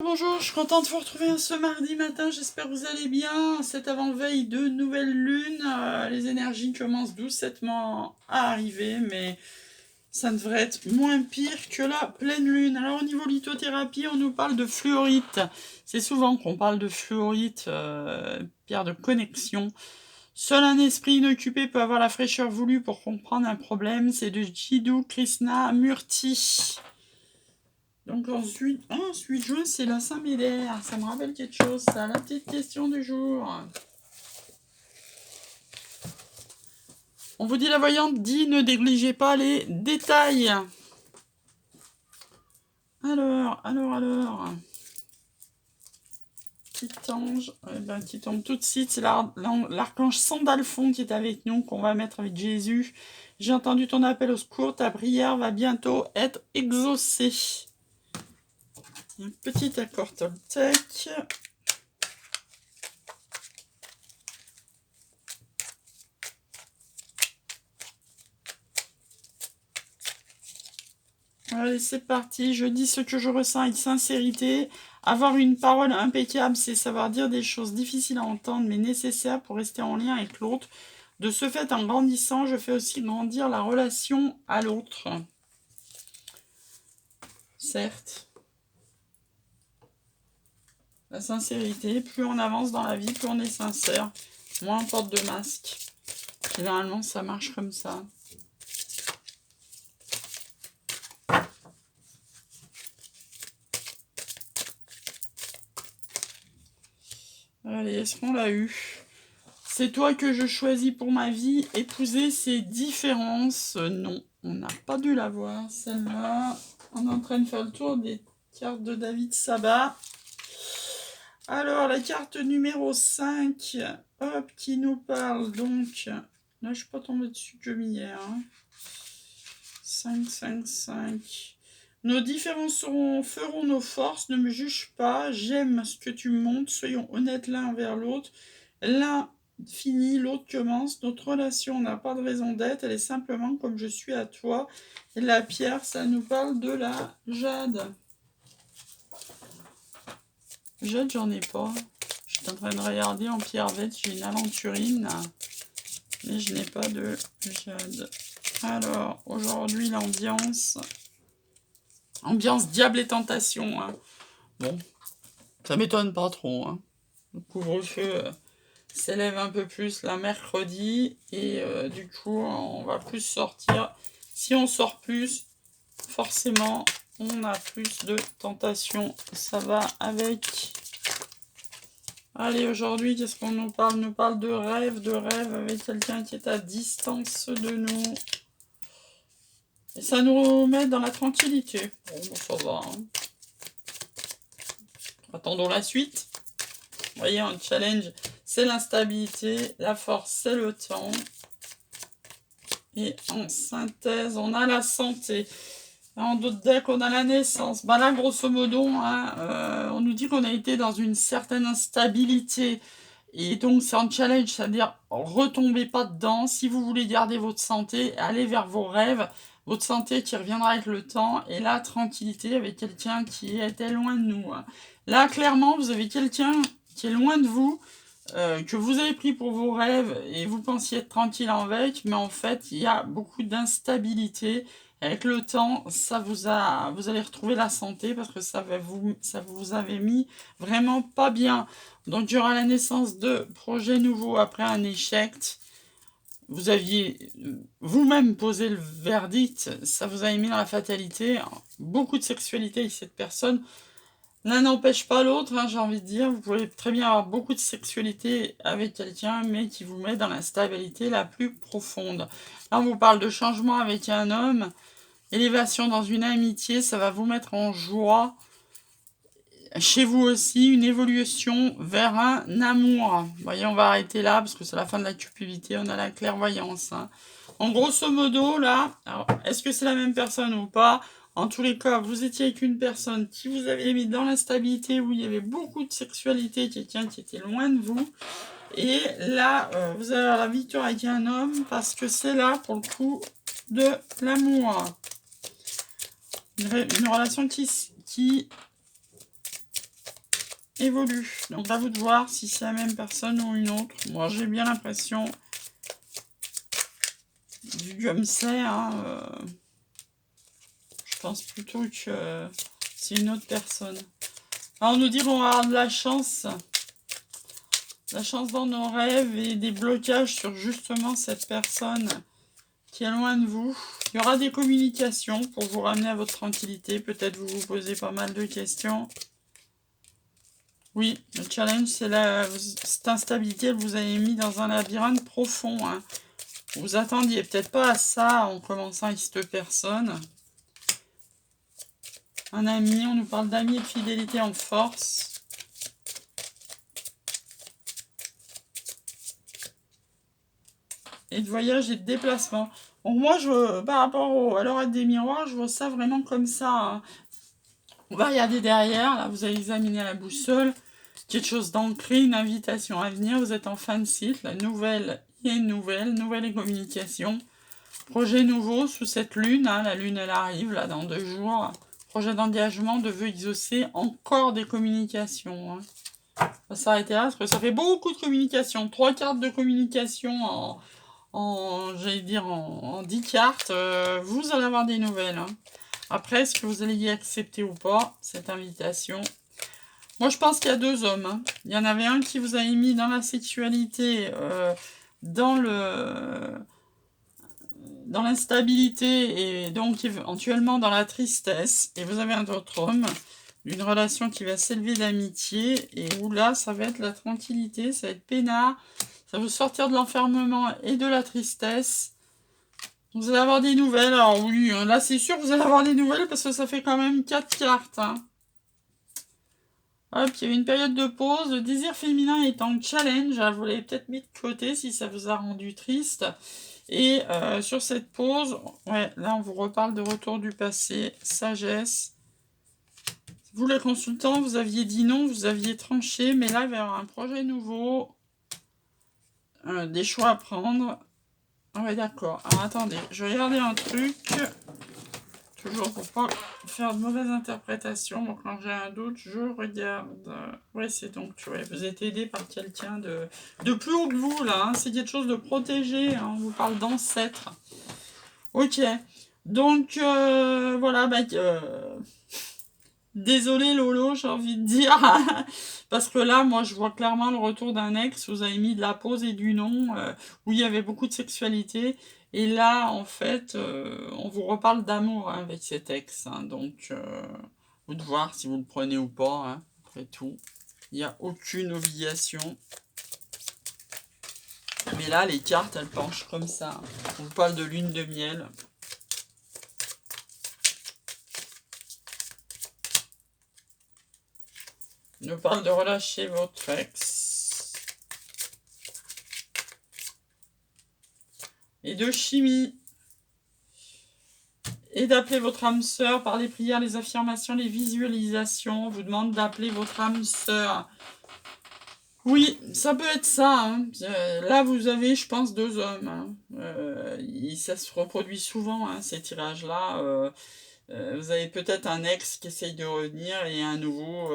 Bonjour, je suis contente de vous retrouver ce mardi matin, j'espère que vous allez bien. Cette avant-veille de nouvelle lune, les énergies commencent doucettement à arriver, mais ça ne devrait être moins pire que la pleine lune. Alors au niveau lithothérapie, on nous parle de fluorite. C'est souvent qu'on parle de fluorite, pierre de connexion. Seul un esprit inoccupé peut avoir la fraîcheur voulue pour comprendre un problème, c'est de Jiddu Krishnamurti. Donc ensuite, 8 juin, c'est la Saint-Médard. Ça me rappelle quelque chose, ça. La petite question du jour. On vous dit, la voyante dit, ne négligez pas les détails. Alors. Petit ange, qui tombe tout de suite, c'est l'archange Sandalphon qui est avec nous, qu'on va mettre avec Jésus. J'ai entendu ton appel au secours, ta prière va bientôt être exaucée. Un petit accord Toltec. Allez, c'est parti. Je dis ce que je ressens avec sincérité. Avoir une parole impeccable, c'est savoir dire des choses difficiles à entendre, mais nécessaires pour rester en lien avec l'autre. De ce fait, en grandissant, je fais aussi grandir la relation à l'autre. Certes. La sincérité, plus on avance dans la vie, plus on est sincère. Moins on porte de masque. Généralement, ça marche comme ça. Allez, est-ce qu'on l'a eu? C'est toi que je choisis pour ma vie. Épouser ces différences. Non, on n'a pas dû la voir, celle-là. On est en train de faire le tour des cartes de David Sabat. Alors, la carte numéro 5, hop, qui nous parle donc... Là, je ne suis pas tombée dessus comme hier. 5, 5, 5. Nos différences feront nos forces, ne me juge pas. J'aime ce que tu montres, soyons honnêtes l'un envers l'autre. L'un finit, l'autre commence. Notre relation n'a pas de raison d'être, elle est simplement comme je suis à toi. Et la pierre, ça nous parle de la jade. Jade, j'en ai pas. Je suis en train de regarder en pierre verte, j'ai une aventurine. Mais je n'ai pas de jade. Alors, aujourd'hui, l'ambiance... Ambiance diable et tentation. Hein. Bon, ça m'étonne pas trop. Hein. Le couvre-feu s'élève un peu plus là mercredi. Et du coup, on va plus sortir. Si on sort plus, forcément, on a plus de tentation. Ça va avec... Allez, aujourd'hui, qu'est-ce qu'on nous parle? On nous parle de rêve avec quelqu'un qui est à distance de nous. Et ça nous met dans la tranquillité. Bon, ça va. Hein. Attendons la suite. Vous voyez, un challenge, c'est l'instabilité. La force, c'est le temps. Et en synthèse, on a la santé. En d'autres decks, on a la naissance. Ben là, grosso modo, hein, on nous dit qu'on a été dans une certaine instabilité. Et donc, c'est un challenge, c'est-à-dire, retombez pas dedans. Si vous voulez garder votre santé, allez vers vos rêves. Votre santé qui reviendra avec le temps. Et la tranquillité avec quelqu'un qui était loin de nous. Là, clairement, vous avez quelqu'un qui est loin de vous, que vous avez pris pour vos rêves et vous pensiez être tranquille avec. Mais en fait, il y a beaucoup d'instabilité. Avec le temps, vous allez retrouver la santé parce que ça vous avait mis vraiment pas bien. Donc, il y aura la naissance de projets nouveaux après un échec. Vous aviez vous-même posé le verdict, ça vous a mis dans la fatalité. Beaucoup de sexualité avec cette personne. L'un n'empêche pas l'autre, hein, j'ai envie de dire. Vous pouvez très bien avoir beaucoup de sexualité avec quelqu'un, mais qui vous met dans la stabilité la plus profonde. Là, on vous parle de changement avec un homme. Élévation dans une amitié, ça va vous mettre en joie. Chez vous aussi, une évolution vers un amour. Vous voyez, on va arrêter là, parce que c'est la fin de la cupidité, on a la clairvoyance. Hein. En grosso modo, là, est-ce que c'est la même personne ou pas? En tous les cas, vous étiez avec une personne qui vous avait mis dans l'instabilité, où il y avait beaucoup de sexualité, quelqu'un qui était loin de vous. Et là, vous avez la victoire avec un homme, parce que c'est là, pour le coup, de l'amour. Une relation qui évolue. Donc à vous de voir si c'est la même personne ou une autre. Moi j'ai bien l'impression, vu comme c'est, hein, je pense plutôt que c'est une autre personne. Alors on nous dit qu'on va avoir de la chance dans nos rêves et des blocages sur justement cette personne qui est loin de vous. Il y aura des communications pour vous ramener à votre tranquillité. Peut-être vous vous posez pas mal de questions. Oui, le challenge, c'est cette instabilité, elle vous avez mis dans un labyrinthe profond. Hein. Vous attendiez peut-être pas à ça en commençant avec cette personne. Un ami, on nous parle d'amis et de fidélité en force. Et de voyage et de déplacement. Donc moi, par rapport à l'oracle des miroirs, je vois ça vraiment comme ça. Hein. On va regarder derrière, là, vous allez examiner la boussole. Quelque chose d'ancré, une invitation à venir. Vous êtes en fin de cycle. La nouvelle, il y a une nouvelle et communication. Projet nouveau sous cette lune. Hein, la lune, elle arrive là dans 2 jours. Projet d'engagement, de vœux exaucés. Encore des communications. Hein. On va s'arrêter là parce que ça fait beaucoup de communication. 3 cartes de communication j'allais dire en 10 cartes. Vous allez avoir des nouvelles. Hein. Après, est-ce que vous allez y accepter ou pas cette invitation? Moi, je pense qu'il y a 2 hommes. Hein. Il y en avait un qui vous a mis dans la sexualité, dans l'instabilité et donc éventuellement dans la tristesse. Et vous avez un autre homme, une relation qui va s'élever d'amitié et où là, ça va être la tranquillité, ça va être peinard, ça va vous sortir de l'enfermement et de la tristesse. Vous allez avoir des nouvelles. Alors oui, là, c'est sûr que vous allez avoir des nouvelles parce que ça fait quand même 4 cartes. Hein. Hop, il y a eu une période de pause. Le désir féminin est en challenge. Vous l'avez peut-être mis de côté si ça vous a rendu triste. Et sur cette pause, ouais, là on vous reparle de retour du passé, sagesse. Vous les consultants, vous aviez dit non, vous aviez tranché, mais là il va y avoir un projet nouveau, des choix à prendre. Ah ouais, d'accord. Alors attendez, je vais regarder un truc. Toujours pour pas faire de mauvaises interprétations. Donc quand j'ai un doute, je regarde. Ouais, c'est donc, ouais, vous êtes aidé par quelqu'un de plus haut que vous, là. Hein. C'est quelque chose de protégé. Hein. On vous parle d'ancêtre. Ok. Donc, voilà. Désolé Lolo, j'ai envie de dire. Parce que là, moi, je vois clairement le retour d'un ex. Vous avez mis de la pause et du non, où il y avait beaucoup de sexualité. Et là, en fait, on vous reparle d'amour hein, avec cet ex. Hein, donc, vous de voir si vous le prenez ou pas. Hein, après tout, il n'y a aucune obligation. Mais là, les cartes, elles penchent comme ça. On vous parle de lune de miel. On nous parle de relâcher votre ex. Et de chimie. Et d'appeler votre âme sœur par les prières, les affirmations, les visualisations. On vous demande d'appeler votre âme sœur. Oui, ça peut être ça. Hein. Là, vous avez, je pense, 2 hommes. Hein. Ça se reproduit souvent, hein, ces tirages-là. Vous avez peut-être un ex qui essaye de revenir et un nouveau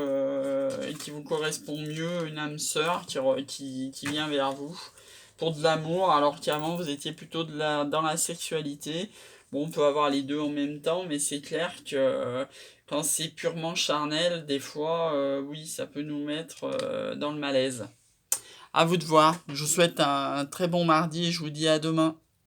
qui vous correspond mieux, une âme sœur qui vient vers vous pour de l'amour, alors qu'avant vous étiez plutôt dans la sexualité. Bon, on peut avoir les deux en même temps, mais c'est clair que quand c'est purement charnel, des fois, oui, ça peut nous mettre dans le malaise. À vous de voir. Je vous souhaite un très bon mardi et je vous dis à demain.